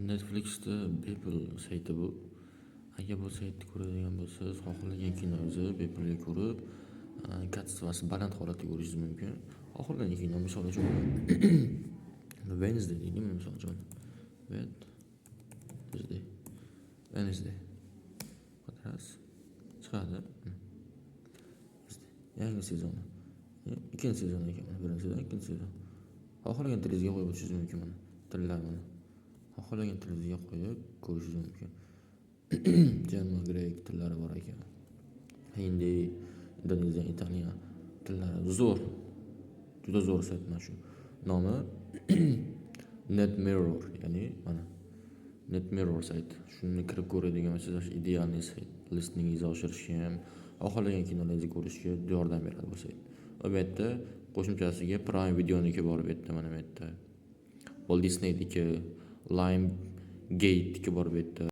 Netflixda bepul sayti bu. Agar bu saytni ko'radigan bo'lsangiz, xohlagan kinongizni bepulga ko'rib, kачествоsi baland holatda ko'rishingiz mumkin. Xohlagan kino, misol uchun Wednesday deydi, misol uchun. Wednesday. Qadras chiqadi. Yangi sezoni. Ikkinchi sezon ekan, birinchi sezon, ikkinchi sezon. Xohlagan tilingizga qo'yib o'tishingiz mumkin mana. Tillarni. Xohlagan tilingizga qo'yib ko'rishingiz mumkin. German, grek tillari bor ekan. Hindi, indoneziya, italyan tillari zo'r. Juda zo'r sayt mana shu. Nomi Netmirror, ya'ni mana Netmirror sayti. Shuni kirib ko'radigan bo'lsangiz, idealniy sayt. Listingizni oshirishga ham, xohlagan kinolarni ko'rishga yordam beradi bu sayt. Va bu yerda qo'shimchasiga Prime Videoniki bor bu yerda, mana bu yerda. Walt Disneyniki, Lime Gate'niki bor bu yerda.